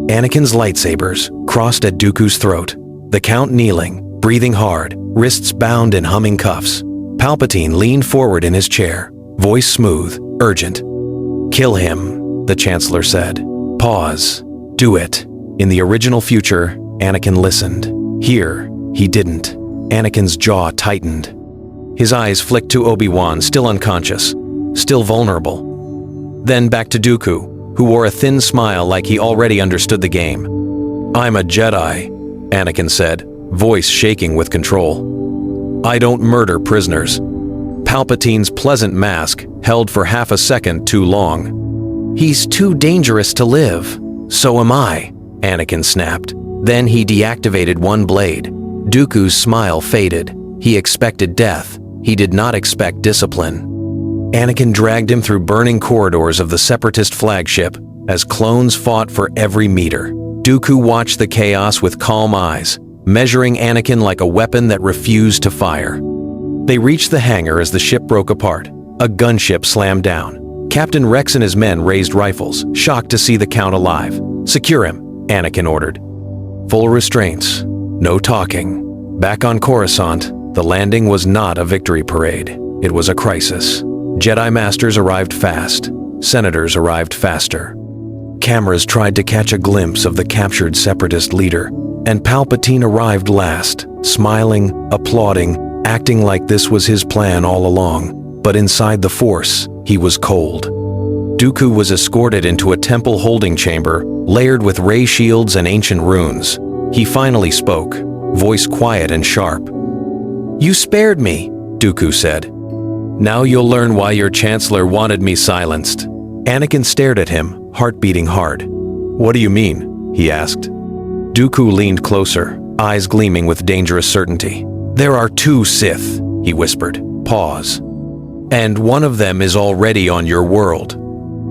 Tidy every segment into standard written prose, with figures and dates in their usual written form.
Anakin's lightsabers crossed at Dooku's throat, the Count kneeling, breathing hard, wrists bound in humming cuffs. Palpatine leaned forward in his chair, voice smooth, urgent. "Kill him," the Chancellor said. "Pause. Do it." In the original future, Anakin listened. Here, he didn't. Anakin's jaw tightened. His eyes flicked to Obi-Wan, still unconscious, still vulnerable. Then back to Dooku, who wore a thin smile like he already understood the game. "I'm a Jedi," Anakin said, voice shaking with control. "I don't murder prisoners." Palpatine's pleasant mask held for half a second too long. "He's too dangerous to live. So am I," Anakin snapped. Then he deactivated one blade. Dooku's smile faded. He expected death. He did not expect discipline. Anakin dragged him through burning corridors of the Separatist flagship as clones fought for every meter. Dooku watched the chaos with calm eyes, measuring Anakin like a weapon that refused to fire. They reached the hangar as the ship broke apart. A gunship slammed down. Captain Rex and his men raised rifles, shocked to see the Count alive. "Secure him," Anakin ordered. Full restraints. No talking. Back on Coruscant, the landing was not a victory parade. It was a crisis. Jedi Masters arrived fast. Senators arrived faster. Cameras tried to catch a glimpse of the captured Separatist leader, and Palpatine arrived last, smiling, applauding, acting like this was his plan all along. But inside the Force, he was cold. Dooku was escorted into a temple holding chamber, layered with ray shields and ancient runes. He finally spoke, voice quiet and sharp. "You spared me," Dooku said. "Now you'll learn why your Chancellor wanted me silenced." Anakin stared at him, heart beating hard. "What do you mean?" he asked. Dooku leaned closer, eyes gleaming with dangerous certainty. "There are two Sith," he whispered. Pause. "And one of them is already on your world."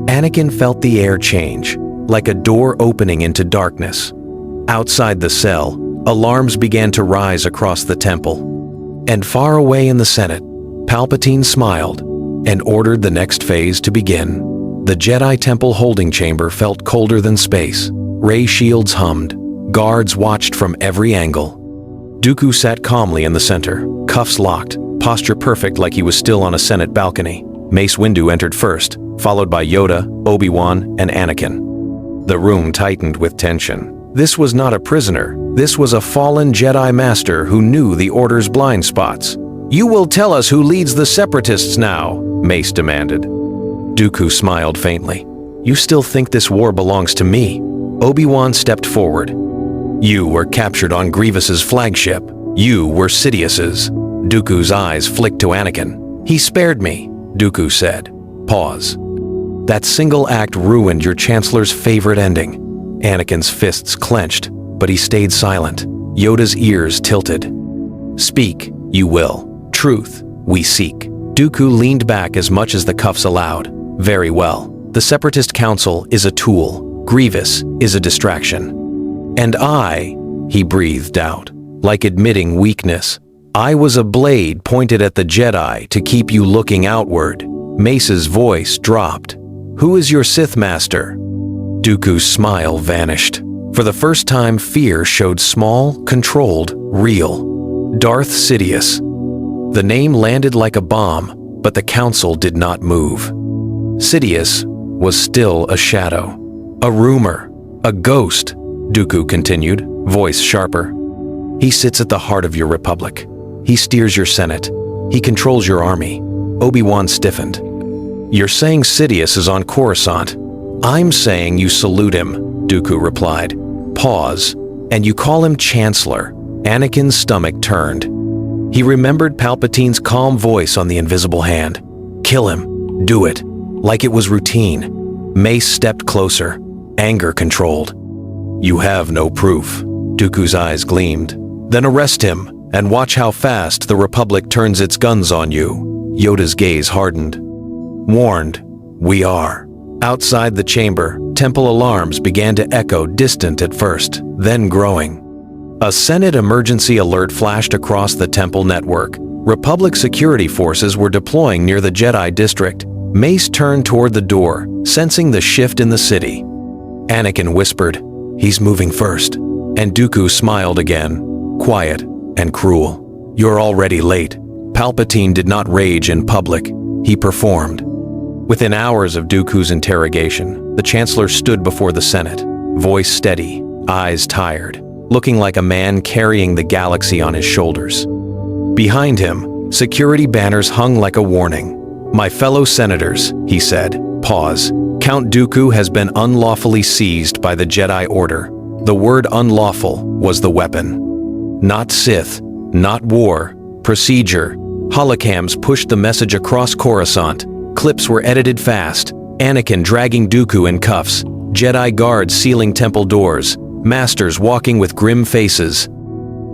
Anakin felt the air change, like a door opening into darkness. Outside the cell, alarms began to rise across the temple. And far away in the Senate, Palpatine smiled and ordered the next phase to begin. The Jedi Temple holding chamber felt colder than space. Ray shields hummed. Guards watched from every angle. Dooku sat calmly in the center, cuffs locked, posture perfect like he was still on a Senate balcony. Mace Windu entered first, followed by Yoda, Obi-Wan, and Anakin. The room tightened with tension. This was not a prisoner. This was a fallen Jedi Master who knew the Order's blind spots. "You will tell us who leads the Separatists now," Mace demanded. Dooku smiled faintly. "You still think this war belongs to me?" Obi-Wan stepped forward. "You were captured on Grievous's flagship. You were Sidious's." Dooku's eyes flicked to Anakin. "He spared me," Dooku said. Pause. "That single act ruined your Chancellor's favorite ending." Anakin's fists clenched, but he stayed silent. Yoda's ears tilted. "Speak, you will. Truth, we seek." Dooku leaned back as much as the cuffs allowed. "Very well. The Separatist Council is a tool. Grievous is a distraction. And I," he breathed out, like admitting weakness, "I was a blade pointed at the Jedi to keep you looking outward." Mace's voice dropped. "Who is your Sith Master?" Dooku's smile vanished. For the first time, fear showed small, controlled, real. Darth Sidious. The name landed like a bomb, but the Council did not move. Sidious was still a shadow. A rumor. A ghost, Dooku continued, voice sharper. "He sits at the heart of your Republic. He steers your Senate. He controls your army." Obi-Wan stiffened. "You're saying Sidious is on Coruscant. I'm saying you salute him," Dooku replied. Pause. "And you call him Chancellor." Anakin's stomach turned. He remembered Palpatine's calm voice on the invisible hand. "Kill him. Do it." Like it was routine. Mace stepped closer, anger controlled. "You have no proof." Dooku's eyes gleamed. "Then arrest him, and watch how fast the Republic turns its guns on you." Yoda's gaze hardened. "Warned, we are." Outside the chamber, temple alarms began to echo, distant at first, then growing. A Senate emergency alert flashed across the temple network. Republic security forces were deploying near the Jedi district. Mace turned toward the door, sensing the shift in the city. Anakin whispered, He's moving first." And Dooku smiled again, quiet and cruel. "You're already late." Palpatine did not rage in public. He performed. Within hours of Dooku's interrogation, the Chancellor stood before the Senate, voice steady, eyes tired, looking like a man carrying the galaxy on his shoulders. Behind him, security banners hung like a warning. "My fellow senators," he said, pause, "Count Dooku has been unlawfully seized by the Jedi Order." The word unlawful was the weapon. Not Sith, not war, procedure. Holocams pushed the message across Coruscant. Clips were edited fast. Anakin dragging Dooku in cuffs, Jedi guards sealing temple doors, masters walking with grim faces.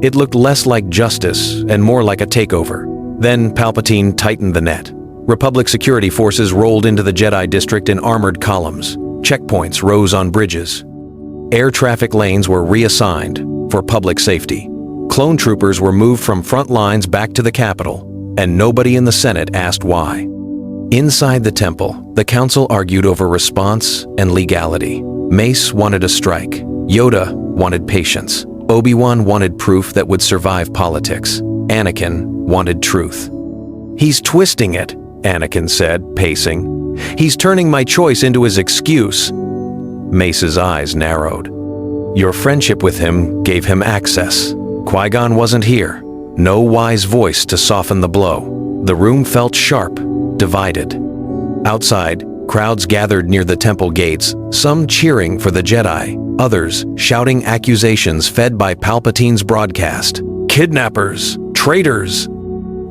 It looked less like justice and more like a takeover. Then Palpatine tightened the net. Republic security forces rolled into the Jedi district in armored columns. Checkpoints rose on bridges. Air traffic lanes were reassigned for public safety. Clone troopers were moved from front lines back to the capital, and nobody in the Senate asked why. Inside the temple, the council argued over response and legality. Mace wanted a strike. Yoda wanted patience. Obi-Wan wanted proof that would survive politics. Anakin wanted truth. "He's twisting it," Anakin said, pacing. "He's turning my choice into his excuse." Mace's eyes narrowed. "Your friendship with him gave him access. Qui-Gon wasn't here. No wise voice to soften the blow." The room felt sharp, divided. Outside, crowds gathered near the temple gates, some cheering for the Jedi, others shouting accusations fed by Palpatine's broadcast. "Kidnappers! Traitors!"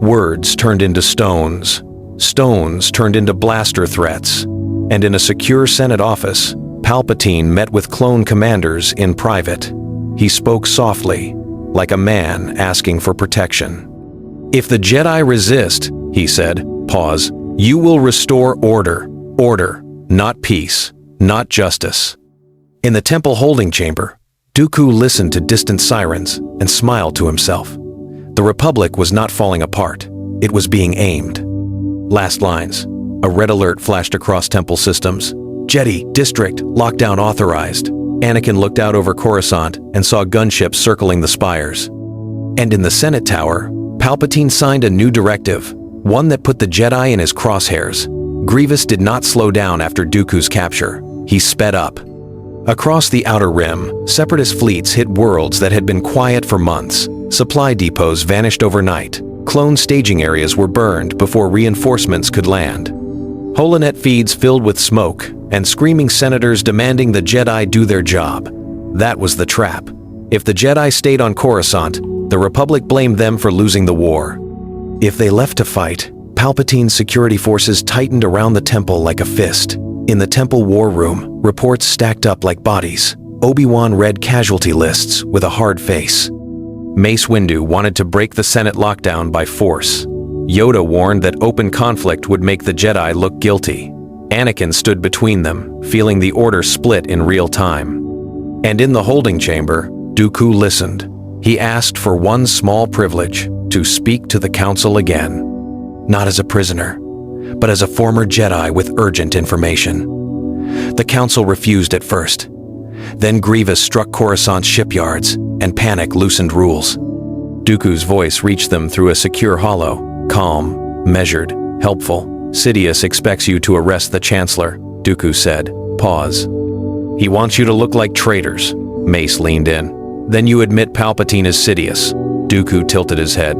Words turned into stones. Stones turned into blaster threats. And in a secure Senate office, Palpatine met with clone commanders in private. He spoke softly, like a man asking for protection. "If the Jedi resist," he said, pause, "you will restore order. Order, not peace, not justice." In the temple holding chamber, Dooku listened to distant sirens and smiled to himself. The Republic was not falling apart. It was being aimed. Last lines. A red alert flashed across temple systems. "Jedi District, lockdown authorized." Anakin looked out over Coruscant and saw gunships circling the spires. And in the Senate Tower, Palpatine signed a new directive, one that put the Jedi in his crosshairs. Grievous did not slow down after Dooku's capture. He sped up. Across the Outer Rim, Separatist fleets hit worlds that had been quiet for months. Supply depots vanished overnight. Clone staging areas were burned before reinforcements could land. Holonet feeds filled with smoke, and screaming senators demanding the Jedi do their job. That was the trap. If the Jedi stayed on Coruscant, the Republic blamed them for losing the war. If they left to fight, Palpatine's security forces tightened around the temple like a fist. In the temple war room, reports stacked up like bodies. Obi-Wan read casualty lists with a hard face. Mace Windu wanted to break the Senate lockdown by force. Yoda warned that open conflict would make the Jedi look guilty. Anakin stood between them, feeling the order split in real time. And in the holding chamber, Dooku listened. He asked for one small privilege, to speak to the Council again. Not as a prisoner, but as a former Jedi with urgent information. The Council refused at first. Then Grievous struck Coruscant's shipyards, and panic loosened rules. Dooku's voice reached them through a secure holo, calm, measured, helpful. "Sidious expects you to arrest the Chancellor," Dooku said, pause. "He wants you to look like traitors." Mace leaned in. "Then you admit Palpatine is Sidious." Dooku tilted his head.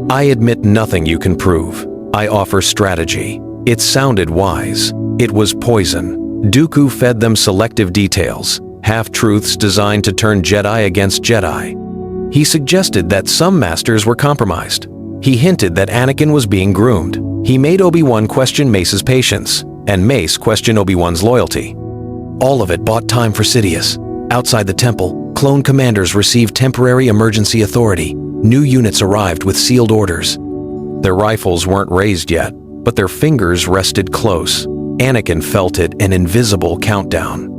"I admit nothing you can prove. I offer strategy." It sounded wise. It was poison. Dooku fed them selective details, half-truths designed to turn Jedi against Jedi. He suggested that some masters were compromised. He hinted that Anakin was being groomed. He made Obi-Wan question Mace's patience, and Mace question Obi-Wan's loyalty. All of it bought time for Sidious. Outside the temple, clone commanders received temporary emergency authority. New units arrived with sealed orders. Their rifles weren't raised yet, but their fingers rested close. Anakin felt it, an invisible countdown.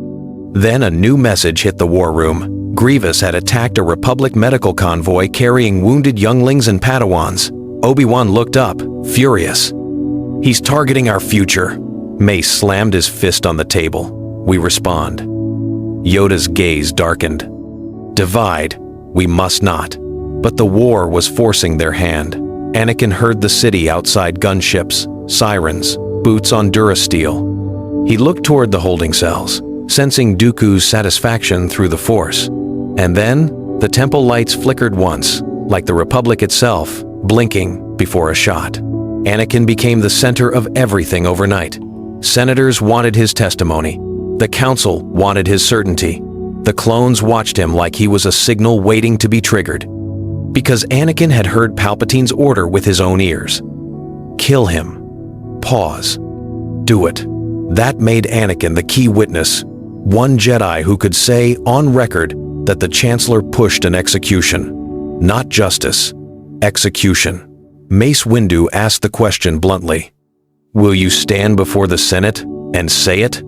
Then a new message hit the war room. Grievous had attacked a Republic medical convoy carrying wounded younglings and Padawans. Obi-Wan looked up, furious. "He's targeting our future." Mace slammed his fist on the table. "We respond." Yoda's gaze darkened. Divide, we must not. But the war was forcing their hand. Anakin heard the city outside gunships, sirens, boots on durasteel. He looked toward the holding cells, sensing Dooku's satisfaction through the Force. And then, the temple lights flickered once, like the Republic itself, blinking before a shot. Anakin became the center of everything overnight. Senators wanted his testimony. The Council wanted his certainty. The clones watched him like he was a signal waiting to be triggered. Because Anakin had heard Palpatine's order with his own ears. Kill him. Pause. Do it. That made Anakin the key witness, one Jedi who could say on record that the Chancellor pushed an execution. Not justice. Execution. Mace Windu asked the question bluntly. Will you stand before the Senate and say it?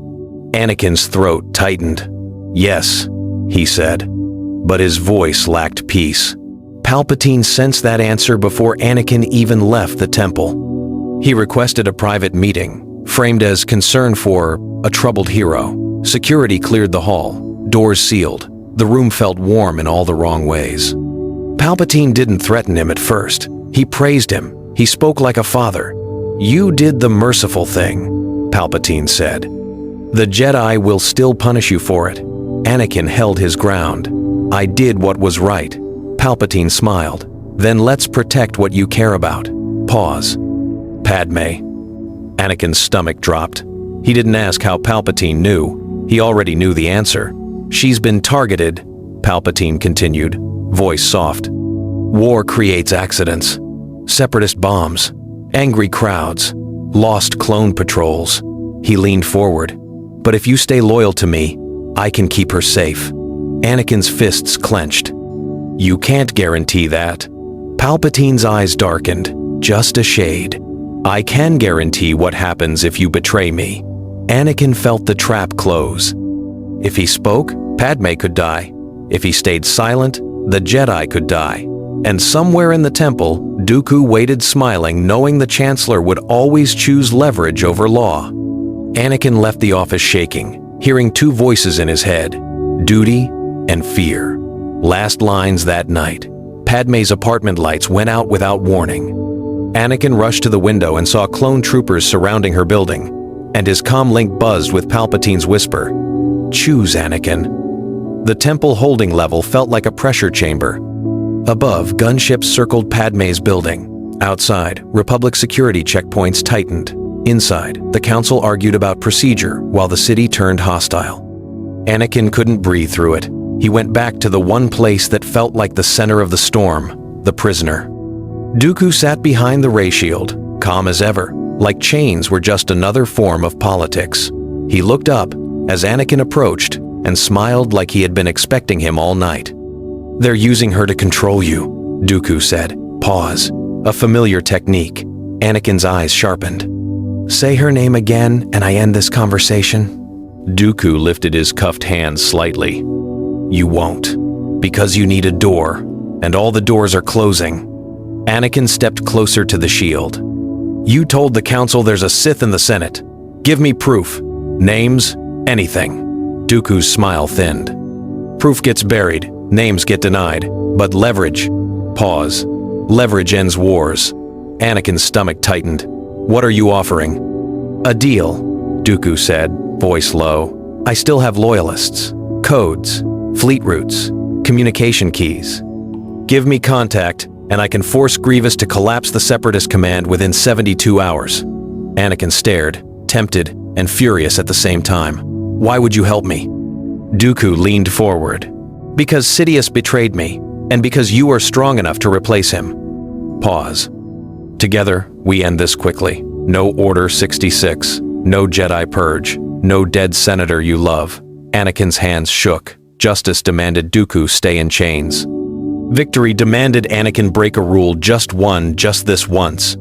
Anakin's throat tightened. Yes, he said, but his voice lacked peace. Palpatine sensed that answer before Anakin even left the temple. He requested a private meeting, framed as concern for a troubled hero. Security cleared the hall, doors sealed. The room felt warm in all the wrong ways. Palpatine didn't threaten him at first. He praised him. He spoke like a father. You did the merciful thing, Palpatine said. The Jedi will still punish you for it. Anakin held his ground. I did what was right. Palpatine smiled. Then let's protect what you care about. Pause. Padme. Anakin's stomach dropped. He didn't ask how Palpatine knew. He already knew the answer. She's been targeted, Palpatine continued, voice soft. War creates accidents. Separatist bombs. Angry crowds. Lost clone patrols. He leaned forward. But if you stay loyal to me, I can keep her safe. Anakin's fists clenched. You can't guarantee that. Palpatine's eyes darkened, just a shade. I can guarantee what happens if you betray me. Anakin felt the trap close. If he spoke, Padme could die. If he stayed silent, the Jedi could die. And somewhere in the temple, Dooku waited smiling, knowing the Chancellor would always choose leverage over law. Anakin left the office shaking, hearing two voices in his head, duty and fear. Last lines that night. Padme's apartment lights went out without warning. Anakin rushed to the window and saw clone troopers surrounding her building, and his comm link buzzed with Palpatine's whisper, Choose, Anakin. The temple holding level felt like a pressure chamber. Above, gunships circled Padme's building. Outside, Republic security checkpoints tightened. Inside, the Council argued about procedure while the city turned hostile. Anakin couldn't breathe through it. He went back to the one place that felt like the center of the storm, the prisoner. Dooku sat behind the ray shield, calm as ever, like chains were just another form of politics. He looked up as Anakin approached and smiled like he had been expecting him all night. They're using her to control you, Dooku said. Pause. A familiar technique. Anakin's eyes sharpened. Say her name again and I end this conversation. Dooku lifted his cuffed hands slightly. You won't, because you need a door, and all the doors are closing. Anakin stepped closer to the shield. You told the Council there's a Sith in the Senate. Give me proof. Names, anything. Dooku's smile thinned. Proof gets buried, names get denied, but leverage. Pause. Leverage ends wars. Anakin's stomach tightened. What are you offering? A deal, Dooku said, voice low. I still have loyalists, codes, fleet routes, communication keys. Give me contact, and I can force Grievous to collapse the Separatist command within 72 hours. Anakin stared, tempted and furious at the same time. Why would you help me? Dooku leaned forward. Because Sidious betrayed me, and because you are strong enough to replace him. Pause. Together, we end this quickly. No Order 66, no Jedi Purge, no dead senator you love. Anakin's hands shook. Justice demanded Dooku stay in chains. Victory demanded Anakin break a rule just this once.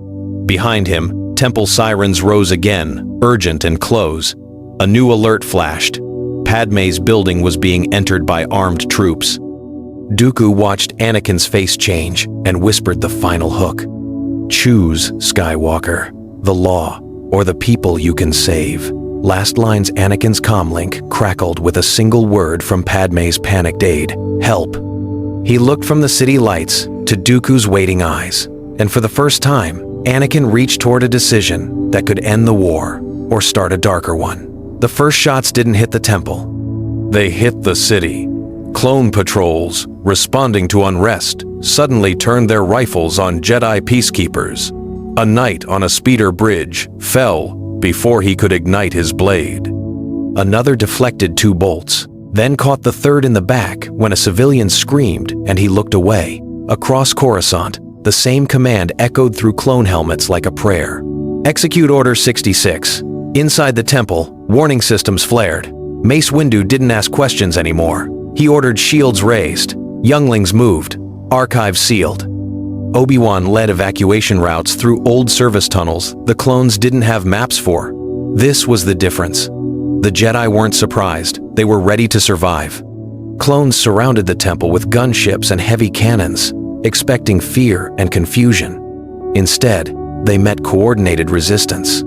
Behind him, temple sirens rose again, urgent and close. A new alert flashed. Padme's building was being entered by armed troops. Dooku watched Anakin's face change and whispered the final hook. Choose, Skywalker, the law or the people you can save. Last line's Anakin's comlink crackled with a single word from Padme's panicked aide: help. He looked from the city lights to Dooku's waiting eyes, and for the first time, Anakin reached toward a decision that could end the war or start a darker one. The first shots didn't hit the temple. They hit the city. Clone patrols, responding to unrest, suddenly turned their rifles on Jedi peacekeepers. A knight on a speeder bridge fell before he could ignite his blade. Another deflected 2 bolts, then caught the third in the back when a civilian screamed and he looked away. Across Coruscant, the same command echoed through clone helmets like a prayer. Execute Order 66. Inside the temple, warning systems flared. Mace Windu didn't ask questions anymore. He ordered shields raised, younglings moved, archives sealed. Obi-Wan led evacuation routes through old service tunnels the clones didn't have maps for. This was the difference. The Jedi weren't surprised, they were ready to survive. Clones surrounded the temple with gunships and heavy cannons, expecting fear and confusion. Instead, they met coordinated resistance.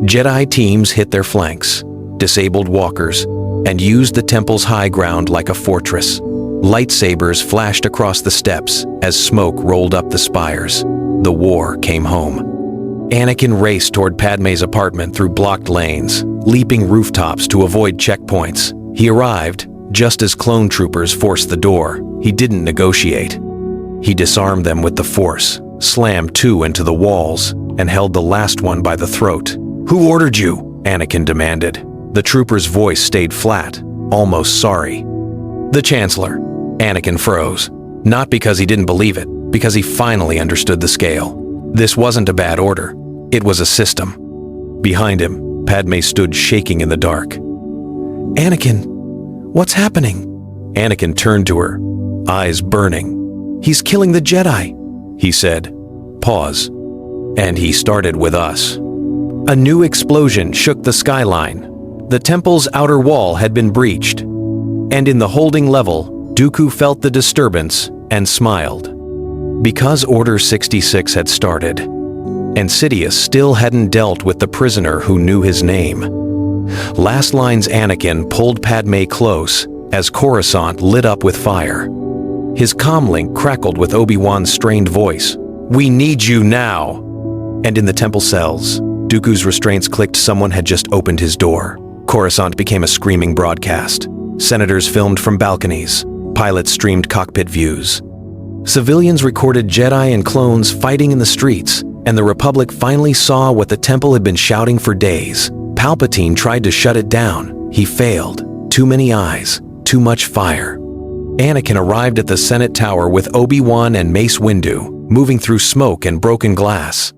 Jedi teams hit their flanks, disabled walkers, and used the temple's high ground like a fortress. Lightsabers flashed across the steps as smoke rolled up the spires. The war came home. Anakin raced toward Padme's apartment through blocked lanes, leaping rooftops to avoid checkpoints. He arrived just as clone troopers forced the door. He didn't negotiate. He disarmed them with the Force, slammed 2 into the walls, and held the last one by the throat. "Who ordered you?" Anakin demanded. The trooper's voice stayed flat, almost sorry. "The Chancellor." Anakin froze. Not because he didn't believe it, because he finally understood the scale. This wasn't a bad order. It was a system. Behind him, Padme stood shaking in the dark. "Anakin, what's happening?" Anakin turned to her, eyes burning. "He's killing the Jedi," he said. Pause. "And he started with us." A new explosion shook the skyline. The temple's outer wall had been breached. And in the holding level, Dooku felt the disturbance and smiled. Because Order 66 had started, and Sidious still hadn't dealt with the prisoner who knew his name. Last line's Anakin pulled Padme close as Coruscant lit up with fire. His comlink crackled with Obi-Wan's strained voice. "We need you now!" And in the temple cells, Dooku's restraints clicked. Someone had just opened his door. Coruscant became a screaming broadcast. Senators filmed from balconies. Pilots streamed cockpit views. Civilians recorded Jedi and clones fighting in the streets, and the Republic finally saw what the temple had been shouting for days. Palpatine tried to shut it down. He failed. Too many eyes, too much fire. Anakin arrived at the Senate Tower with Obi-Wan and Mace Windu, moving through smoke and broken glass.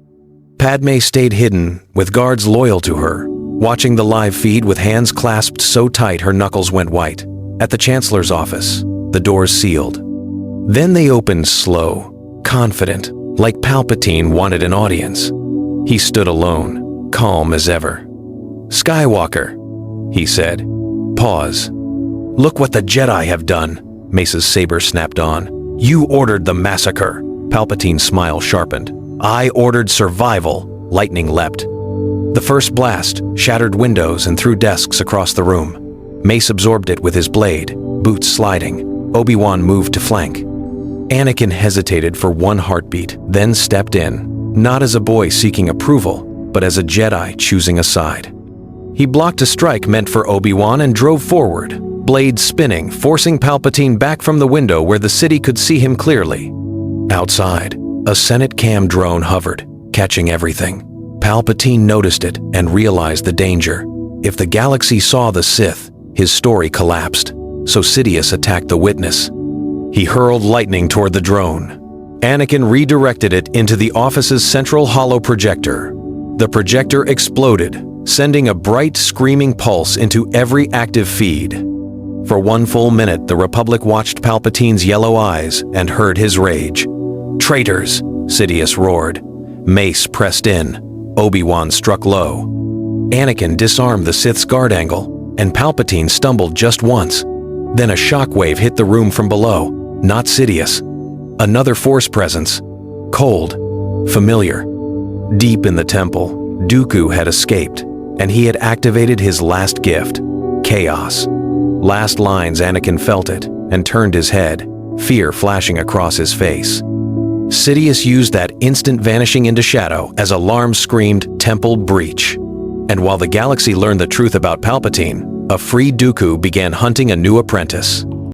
Padme stayed hidden, with guards loyal to her, watching the live feed with hands clasped so tight her knuckles went white. At the Chancellor's office, the doors sealed. Then they opened slow, confident, like Palpatine wanted an audience. He stood alone, calm as ever. "Skywalker," he said. Pause. "Look what the Jedi have done," Mace's saber snapped on. "You ordered the massacre." Palpatine's smile sharpened. "I ordered survival." Lightning leapt. The first blast shattered windows and threw desks across the room. Mace absorbed it with his blade, boots sliding. Obi-Wan moved to flank. Anakin hesitated for one heartbeat, then stepped in, not as a boy seeking approval, but as a Jedi choosing a side. He blocked a strike meant for Obi-Wan and drove forward, blade spinning, forcing Palpatine back from the window where the city could see him clearly. Outside, a Senate cam drone hovered, catching everything. Palpatine noticed it and realized the danger. If the galaxy saw the Sith, his story collapsed, so Sidious attacked the witness. He hurled lightning toward the drone. Anakin redirected it into the office's central hollow projector. The projector exploded, sending a bright, screaming pulse into every active feed. For 1 full minute, the Republic watched Palpatine's yellow eyes and heard his rage. "Traitors!" Sidious roared. Mace pressed in. Obi-Wan struck low. Anakin disarmed the Sith's guard angle, and Palpatine stumbled just once. Then a shockwave hit the room from below, not Sidious. Another Force presence. Cold. Familiar. Deep in the temple, Dooku had escaped, and he had activated his last gift, chaos. Last lines, Anakin felt it and turned his head, fear flashing across his face. Sidious used that instant vanishing into shadow as alarms screamed temple breach. And while the galaxy learned the truth about Palpatine, a free Dooku began hunting a new apprentice.